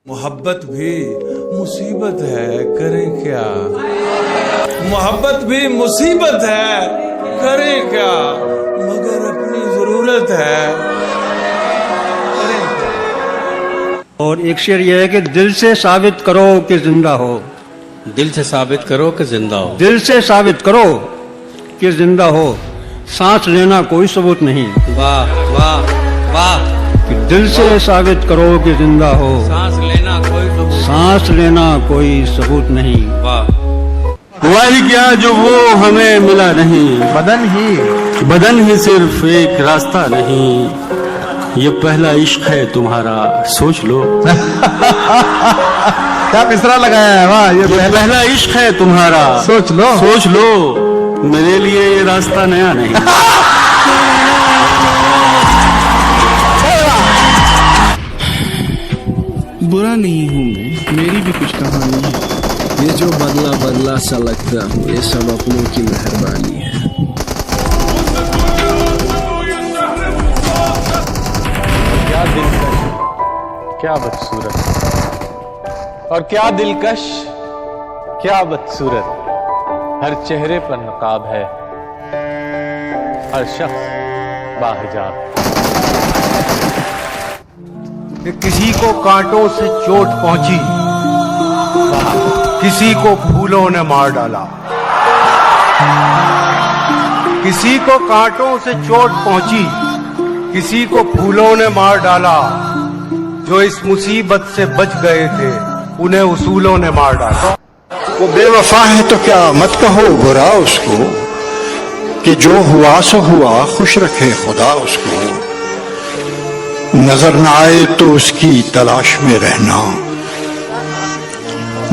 मोहब्बत भी मुसीबत है, करें क्या। मोहब्बत भी मुसीबत है, करें क्या, मगर अपनी जरूरत है, करें क्या। और एक शेर यह है कि दिल से साबित करो कि जिंदा हो। दिल से साबित करो कि जिंदा हो। दिल से साबित करो कि जिंदा हो, सांस लेना कोई सबूत नहीं। वाह वाह वाह। कि दिल से साबित करो कि जिंदा हो, सांस लेना कोई सबूत। सांस लेना कोई सबूत नहीं। वाह। हुआ ही क्या जो वो हमें मिला नहीं, बदन ही सिर्फ एक रास्ता नहीं। ये पहला इश्क है तुम्हारा, सोच लो। क्या मिसरा लगाया है, वाह। ये पहला इश्क है तुम्हारा, सोच लो। सोच लो। मेरे लिए ये रास्ता नया नहीं। बुरा नहीं हूँ मैं, मेरी भी कुछ कहानी है। ये जो बदला बदला सा लगता हूँ, ये सब अपनों की मेहरबानी है। क्या दिलकश, क्या बदसूरत, और क्या दिलकश, क्या बदसूरत। हर चेहरे पर नकाब है, हर शख्स बाहिजाब। किसी को कांटों से चोट पहुंची, किसी को फूलों ने मार डाला। किसी को कांटों से चोट पहुंची, किसी को फूलों ने मार डाला। जो इस मुसीबत से बच गए थे, उन्हें उसूलों ने मार डाला। वो बेवफा है तो क्या मत कहो बुरा उसको, कि जो हुआ सो हुआ, खुश रखे खुदा उसको। नजर न आए तो उसकी तलाश में रहना,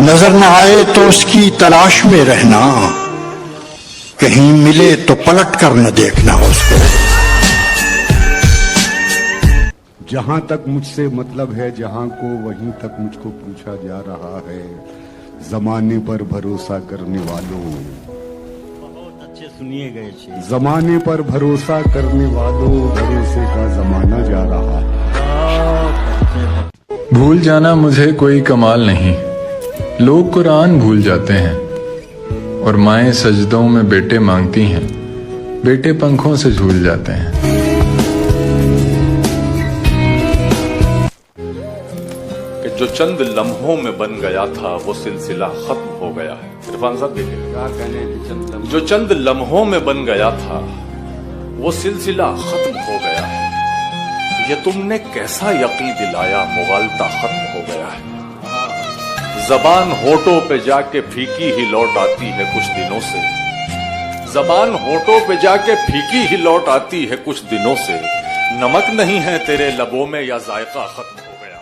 नजर न आए तो उसकी तलाश में रहना। कहीं मिले तो पलट कर न देखना उसको। जहां तक मुझसे मतलब है जहां को, वहीं तक मुझको पूछा जा रहा है। जमाने पर भरोसा करने वालों, बहुत अच्छे सुनिए गए शेर। जमाने पर भरोसा करने वालों, भरोसे का जमाना जा रहा है। भूल जाना मुझे कोई कमाल नहीं, लोग कुरान भूल जाते हैं। और माएं सजदों में बेटे मांगती हैं, बेटे पंखों से झूल जाते हैं। कि जो चंद लम्हों में बन गया था, वो सिलसिला खत्म हो गया है। इरफान साहब देखिए, जो चंद लम्हों में बन गया था, वो सिलसिला खत्म हो गया है। ये तुमने कैसा यकीन दिलाया, मुगालता खत्म हो गया है। जबान होठों पे जाके फीकी ही लौट आती है कुछ दिनों से। जबान होठों पे जाके फीकी ही लौट आती है कुछ दिनों से। नमक नहीं है तेरे लबों में, या जायका खत्म हो गया।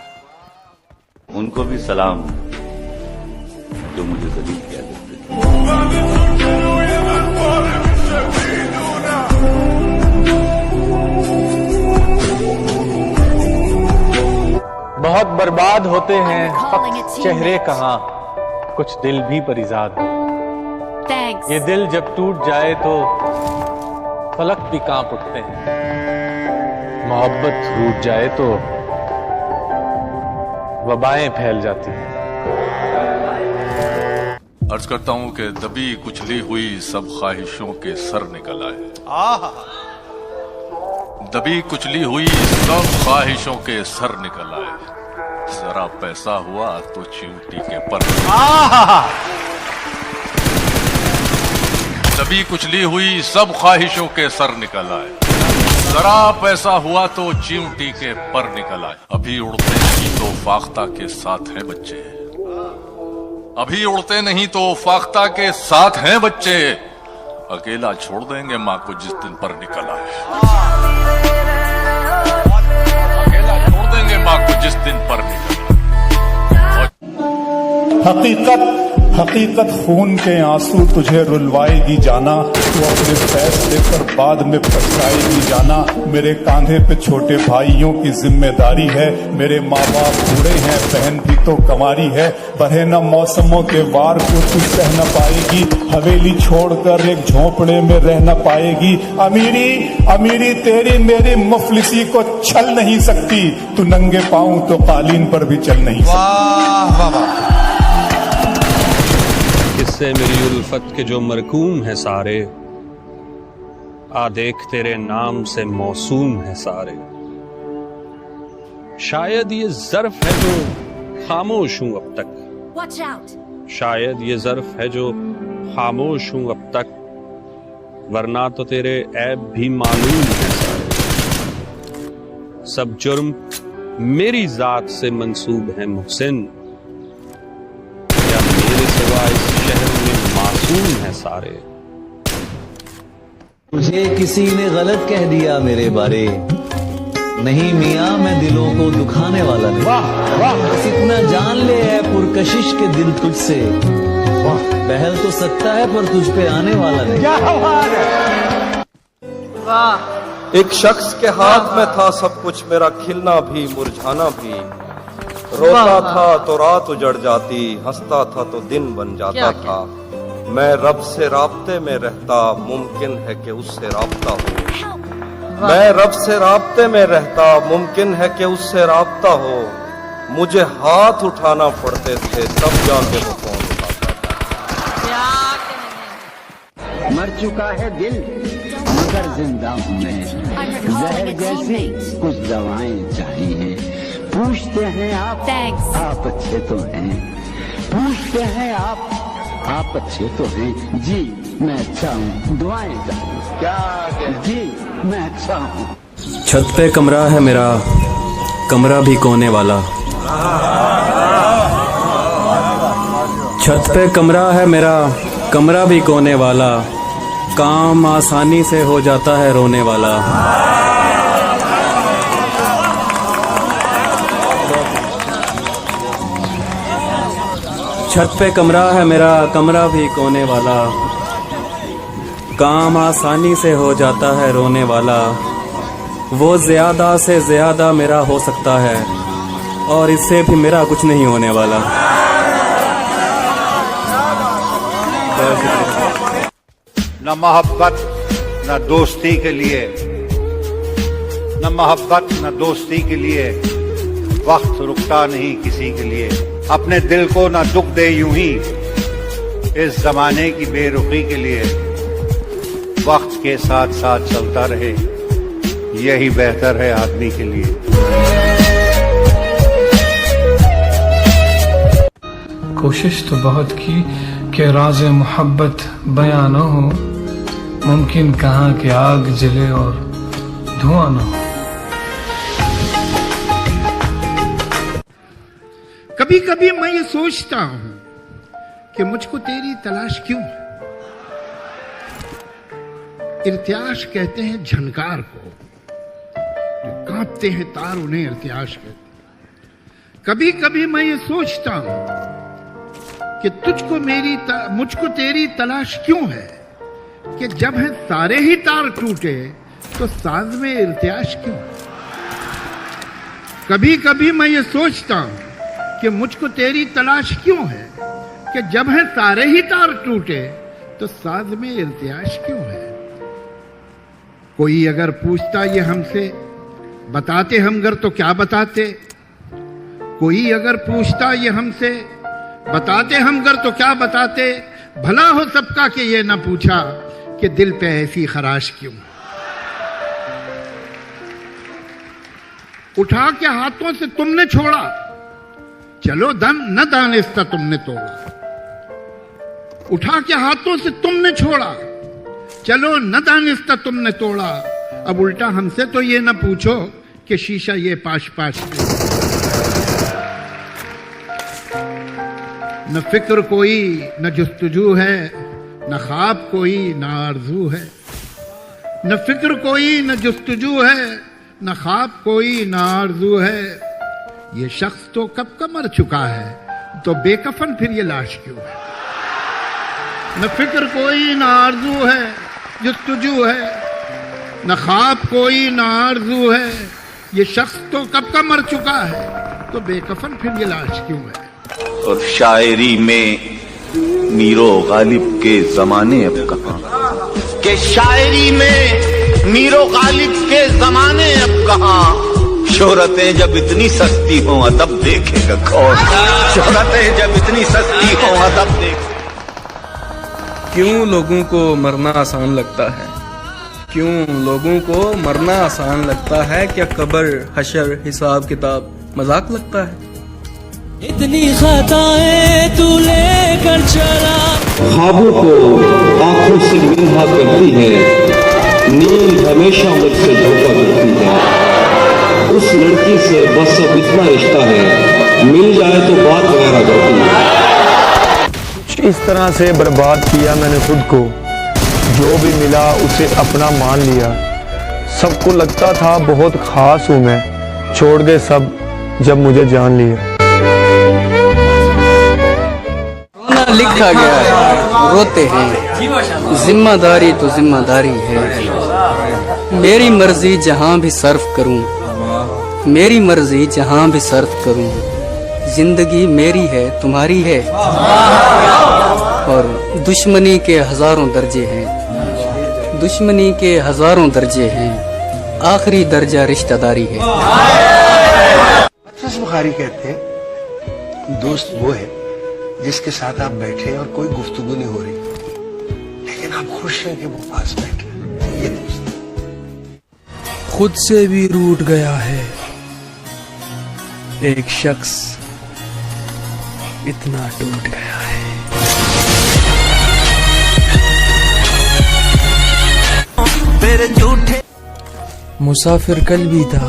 उनको भी सलाम जो मुझे जलील किया करते। बहुत बर्बाद होते हैं फक्त चेहरे कहाँ, कुछ दिल भी परिजाद हो। ये दिल जब टूट जाए तो फलक भी कांप उठते हैं। मोहब्बत रूठ जाए तो वबाएं फैल जाती हैं। अर्ज करता हूं कि दबी कुचली हुई सब ख्वाहिशों के सर निकल आए। दबी कुचली हुई सब ख्वाहिशों के सर निकल आए। जरा पैसा हुआ तो चिमटी के पर। दबी कुचली हुई सब ख्वाहिशों के सर निकल आए। जरा पैसा हुआ तो चिमटी के पर निकल आए। अभी उड़ते नहीं तो फाख्ता के साथ हैं बच्चे। अभी उड़ते नहीं तो फाख्ता के साथ हैं बच्चे। अकेला छोड़ देंगे माँ को जिस दिन पर निकल आए। अकेला छोड़ देंगे माँ को जिस दिन पर निकल आए। हकीकत हकीकत खून के आंसू तुझे रुलवाएगी जाना, तू अपने फैसले पर बाद में पछताएगी जाना। मेरे कांधे पे छोटे भाइयों की जिम्मेदारी है, मेरे माँ बाप बूढ़े हैं, बहन भी तो कमारी है। बढ़े न मौसमों के वार को तू सह न पाएगी, हवेली छोड़कर एक झोंपड़े में रह न पाएगी। अमीरी तेरी मेरी मुफलिसी को छल नहीं सकती, तू नंगे पाँव तो कालीन पर भी चल नहीं सकती। वाह वाह वाह। किससे मेरी उल्फत के जो मरकूम है सारे, आ देख तेरे नाम से मौसूम है सारे। शायद ये ज़र्फ है जो खामोश हूं अब तक, शायद ये ज़र्फ है जो खामोश हूं अब तक, वरना तो तेरे ऐब भी मालूम है सारे। सब जुर्म मेरी जात से मंसूब है मुहसिन, या मेरे सिवा इस शहर में मासूम है सारे। मुझे किसी ने गलत कह दिया मेरे बारे, नहीं मियाँ मैं दिलों को दुखाने वाला नहीं। बस इतना जान ले है पुरकशिश के दिल तुझसे, बहल तो सकता है पर तुझ पे आने वाला नहीं। एक शख्स के हाथ में था सब कुछ, मेरा खिलना भी मुरझाना भी। रोता था तो रात उजड़ जाती, हंसता था तो दिन बन जाता था। मैं रब से राब्ते में रहता, मुमकिन है कि उससे राब्ता हो। मैं रब से राब्ते में रहता, मुमकिन है कि उससे राब्ता हो। मुझे हाथ उठाना पड़ते थे तब जाके वो फोन उठाता था। मर चुका है दिल मगर जिंदा हूँ मैं, जहर जैसी कुछ दवाएं चाहिए। पूछते हैं आप अच्छे तो हैं, पूछते हैं आप अच्छे तो हैं। जी मैं अच्छा हूँ, दुआएं चाहिए। क्या जी मैं अच्छा हूँ। छत पे कमरा है मेरा, कमरा भी कोने वाला। छत पे कमरा है मेरा, कमरा भी कोने वाला। काम आसानी से हो जाता है रोने वाला। छत पे कमरा है मेरा, कमरा भी कोने वाला। काम आसानी से हो जाता है रोने वाला। वो ज्यादा से ज्यादा मेरा हो सकता है, और इससे भी मेरा कुछ नहीं होने वाला। न मोहब्बत न दोस्ती के लिए, न मोहब्बत न दोस्ती के लिए वक्त रुकता नहीं किसी के लिए। अपने दिल को न दुख दे यूं ही इस जमाने की बेरुखी के लिए। वक्त के साथ साथ चलता रहे, यही बेहतर है आदमी के लिए। कोशिश तो बहुत की कि राज़ मोहब्बत बयां न हो, मुमकिन कहाँ कि आग जले और धुआं न हो। कभी कभी मैं ये सोचता हूं कि मुझको तेरी तलाश क्यों है। इर्तियाश कहते हैं झनकार को, जो कांपते हैं तार उन्हें इर्तियाश कहते हैं। कभी कभी मैं ये सोचता हूं कि मुझको तेरी तलाश क्यों है, कि जब है सारे ही तार टूटे तो साज में इर्तियाश क्यों। कभी कभी मैं ये सोचता हूं कि मुझको तेरी तलाश क्यों है, कि जब है सारे ही तार टूटे तो साज में इर्तियाश क्यों है। कोई अगर पूछता ये हमसे, बताते हम गर तो क्या बताते। कोई अगर पूछता ये हमसे, बताते हम गर तो क्या बताते। भला हो सबका कि ये ना पूछा कि दिल पे ऐसी खराश क्यों। उठा के हाथों से तुमने छोड़ा, चलो न दानिस्ता तुमने तोड़ा। उठा के हाथों से तुमने छोड़ा, चलो न दानिस्ता तुमने तोड़ा। अब उल्टा हमसे तो ये न पूछो कि शीशा ये पाश पाश में। न फिक्र कोई न जुस्तजू है, न ख्वाब कोई न आरजू है। न फिक्र कोई न जुस्तजू है, न ख्वाब कोई न आरजू है। ये शख्स तो कब का मर चुका है, तो बेकफन फिर ये लाश क्यों है। न फिक्र कोई न आरजू है जुस्तजू है, न ख्वाब कोई न आरजू है, ये शख्स तो कब का मर चुका है, तो बेकफन फिर ये लाश क्यों है। और शायरी में मीरो गालिब के जमाने अब कहाँ, के शायरी में मीरो गालिब के जमाने अब कहाँ। शोहरतें जब इतनी सस्ती हों अदब देखेगा कौन, शोहरतें जब इतनी सस्ती हों अदब देखेगा। क्यों लोगों को मरना आसान लगता है, क्यों लोगों को मरना आसान लगता है, क्या कब्र हशर हिसाब किताब मजाक लगता है। इतनी खताएं तू लेकर चला, ख्वाबों को आंखों से मिन्हा करती है, नींद हमेशा मुझसे धोखा करती है। उस लड़की से बस अब इतना रिश्ता है, मिल जाए तो बात वगैरह करती है। कुछ इस तरह से बर्बाद किया मैंने खुद को, जो भी मिला उसे अपना मान लिया। सबको लगता था बहुत खास हूँ मैं, छोड़ गए सब जब मुझे जान लिया। लिखा गया है, रोते हैं, जिम्मेदारी तो जिम्मेदारी है। मेरी मर्जी जहां भी सर्फ करूं, मेरी मर्जी जहां भी सर्फ करूं, जिंदगी मेरी है तुम्हारी है। और दुश्मनी के हजारों दर्जे हैं, दुश्मनी के हजारों दर्जे हैं, आखिरी दर्जा रिश्तेदारी है। बुखारी कहते हैं दोस्त वो है जिसके साथ आप बैठे और कोई गुफ्तगू नहीं हो रही, लेकिन आप खुश हैं कि वो पास बैठे। ये दोस्त खुद से भी रूठ गया है एक शख्स, इतना टूट गया है। मुसाफिर कल भी था,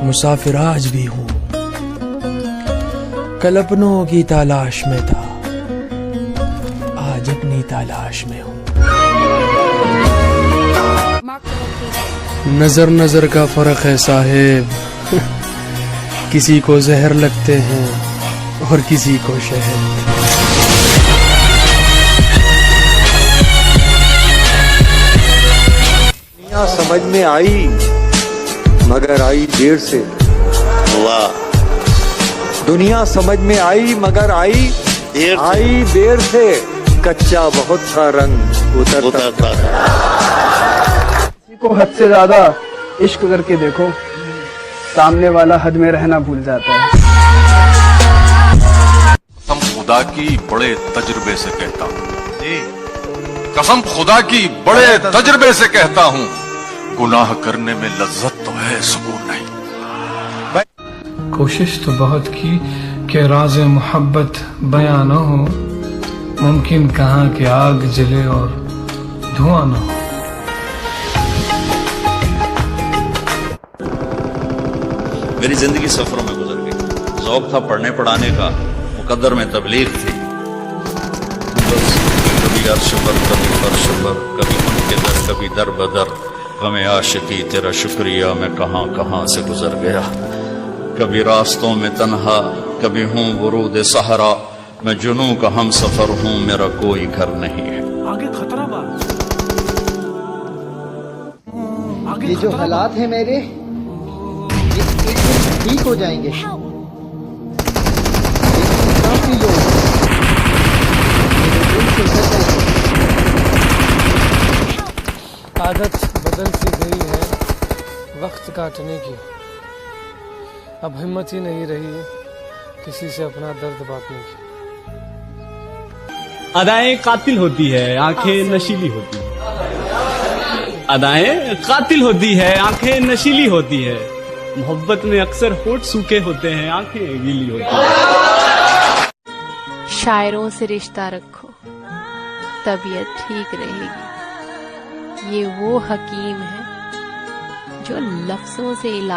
मुसाफिर आज भी हूँ, कल अपनों की तलाश में था, आज अपनी तलाश में हूँ। नजर नजर का फर्क है साहेब, किसी को जहर लगते हैं और किसी को शहद। दुनिया समझ में आई मगर आई देर से। वाह। दुनिया समझ में आई मगर आई देर से, कच्चा बहुत था रंग उतरता था। किसी को हद से ज्यादा इश्क करके देखो, सामने वाला हद में रहना भूल जाता है। कसम खुदा की बड़े तजुर्बे से कहता हूँ, कसम खुदा की बड़े तजुर्बे से कहता हूँ, गुनाह करने में लज्जत तो है, सुकून नहीं। कोशिश तो बहुत की कि राज़े मोहब्बत बयां न हो, मुमकिन कहाँ कि आग जले और धुआं न हो। मेरी जिंदगी सफरों में गुजर गई, ज़ौक़ था पढ़ने पढ़ाने का, मुकद्दर में तबलीग थी। कभी अर्श पर कभी फर्श पर, कभी उनके दर कभी दर बदर, गमे आशिकी तेरा शुक्रिया मैं कहाँ कहाँ से गुजर गया। कभी रास्तों में तन्हा, कभी हूँ वरूद सहरा, मैं जुनू का हम सफर हूँ, मेरा कोई घर नहीं है। आगे खतरा बा, ये जो हालात है मेरे, ये एक दिन ठीक हो जाएंगे। काफी लोग आदत बदल सी गई है वक्त काटने की, अब हिम्मत ही नहीं रही किसी से अपना दर्द बांटने की। अदाएं कातिल होती है, आंखें नशीली होती है। अदाएं कातिल होती है, आंखें नशीली होती है। मोहब्बत में अक्सर होठ सूखे होते हैं, आंखें गीली होती हैं। शायरों से रिश्ता रखो, तबीयत ठीक रहेगी। ये वो हकीम है जो लफ्जों से इलाज